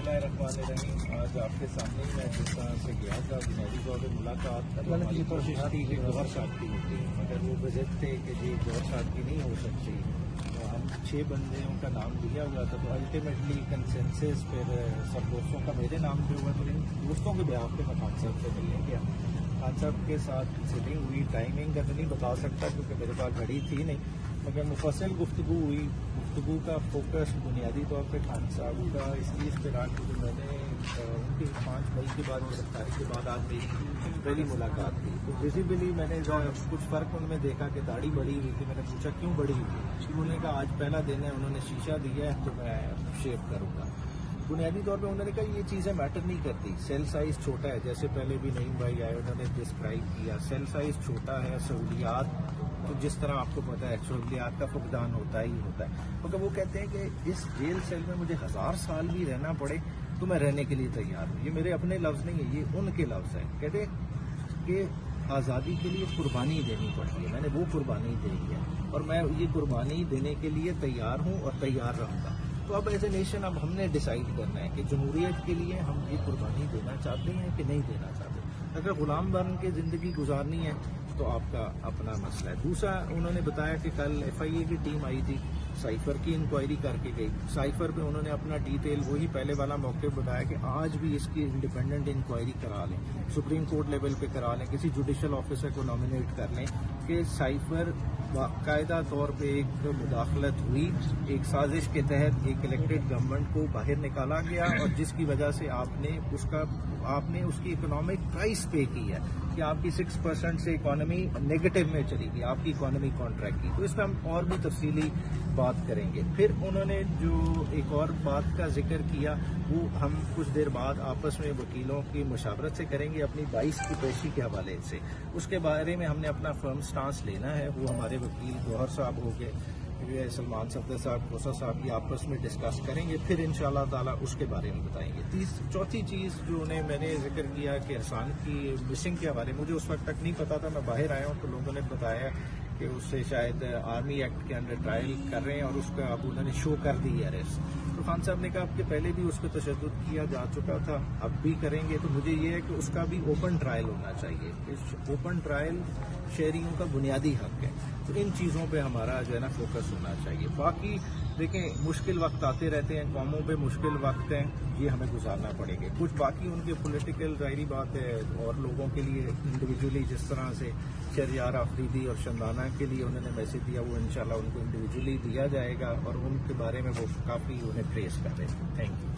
बिस्मिल्लाहिर्रहमानिर्रहीम। आज आपके सामने मैं जिस तरह से गया था बुनियादी तौर पर मुलाकात करने की कोशिश थी कि गौहर साहब की होती, मगर वो विजिट थे कि जी गौहर साहब की नहीं हो सकती। तो हम 6 बंदों का नाम दिया हुआ था, तो अल्टीमेटली कंसेंसस फिर सब दोस्तों का मेरे नाम पे हुआ। तो इन दोस्तों के ब्याह पे मैं खान साहब से मिलने गया। खान साहब के साथ सिटिंग हुई, टाइमिंग का तो नहीं बता सकता क्योंकि मेरे पास घड़ी थी नहीं, मगर मुफस्सल गुफ्तगू हुई। गुफ्तगू का फोकस बुनियादी तौर पे खान साहब का इस चीज़ पे रहा कि मैंने उनकी 5 मई के बाद गिरफ्तारी के बाद आज मेरी पहली मुलाकात की, तो विजिबली मैंने कुछ फ़र्क उनमें देखा कि दाढ़ी बढ़ी हुई थी। मैंने पूछा क्यों बढ़ी हुई थी, उन्होंने कहा आज पहला दिन है, उन्होंने शीशा दिया है तो मैं शेव करूँगा। बुनियादी तौर पे उन्होंने कहा ये चीज़ें मैटर नहीं करती, सेल साइज़ छोटा है, जैसे पहले भी नईम भाई आए उन्होंने डिस्क्राइब किया, सेल साइज़ छोटा है, सहूलियात तो जिस तरह आपको पता है सहूलियात का फुकदान होता ही होता है। मगर वो कहते हैं कि इस जेल सेल में मुझे 1000 साल भी रहना पड़े तो मैं रहने के लिए तैयार हूँ। ये मेरे अपने लफ्ज़ नहीं है, ये उनके लफ्ज़ हैं। कहते कि आज़ादी के लिए कुर्बानी देनी पड़ती है, मैंने वो कुर्बानी दी है और मैं ये कुर्बानी देने के लिए तैयार हूँ और तैयार रहूँगा। तो अब एज ए नेशन अब हमने डिसाइड करना है कि जमहूरियत के लिए हम ये कुर्बानी देना चाहते हैं कि नहीं देना चाहते। अगर गुलाम बन के ज़िंदगी गुजारनी है तो आपका अपना मसला है। दूसरा उन्होंने बताया कि कल FIA की टीम आई थी, साइफर की इंक्वायरी करके गई। साइफर पे उन्होंने अपना डिटेल वही पहले वाला मौके बताया कि आज भी इसकी इंडिपेंडेंट इंक्वायरी करा लें, सुप्रीम कोर्ट लेवल पे करा लें, किसी जुडिशल ऑफिसर को नॉमिनेट कर लें कि साइफर बाकायदा तौर पे एक मुदाखलत हुई, एक साजिश के तहत एक इलेक्टेड गवर्नमेंट को बाहर निकाला गया और जिसकी वजह से आपने उसकी इकोनॉमिक प्राइस पे की है कि आपकी 6% से इकोनॉमी नेगेटिव में चली गई, आपकी इकोनॉमी कॉन्ट्रैक्ट की। तो इस पर हम और भी तफसीली बात करेंगे। फिर उन्होंने जो एक और बात का जिक्र किया वो हम कुछ देर बाद आपस में वकीलों की मुशावरत से करेंगे अपनी 22 की पेशी के हवाले से। उसके बारे में हमने अपना फर्म स्टांस लेना है। वो हमारे वकील गौहर साहब हो गए, सलमान सफदर साहब, कोसा साहब की आपस में डिस्कस करेंगे, फिर इंशाअल्लाह ताला उसके बारे में बताएंगे। चौथी चीज़ जो मैंने जिक्र किया कि एहसान की मिसिंग के हवाले, मुझे उस वक्त तक नहीं पता था, मैं बाहर आया हूँ तो लोगों ने बताया कि उससे शायद आर्मी एक्ट के अंडर ट्रायल कर रहे हैं और उसका अब उन्होंने शो कर दी है अरेस्ट। तो खान साहब ने कहा कि पहले भी उस पर तशद्दुद किया जा चुका था, अब भी करेंगे, तो मुझे ये है कि उसका भी ओपन ट्रायल होना चाहिए। इस ओपन ट्रायल शहरियों का बुनियादी हक है, तो इन चीज़ों पे हमारा जो है ना फोकस होना चाहिए। बाकी देखें मुश्किल वक्त आते रहते हैं, कौमों पे मुश्किल वक्त हैं, ये हमें गुजारना पड़ेगा। कुछ बाकी उनके पॉलिटिकल जाहिर बात है और लोगों के लिए इंडिविजुअली जिस तरह से शहरयार आफरीदी और शंदाना के लिए उन्होंने मैसेज दिया वो इंशाल्लाह उनको इंडिविजुअली दिया जाएगा और उनके बारे में वो काफ़ी उन्हें प्रेस कर रहे हैं। Thank you.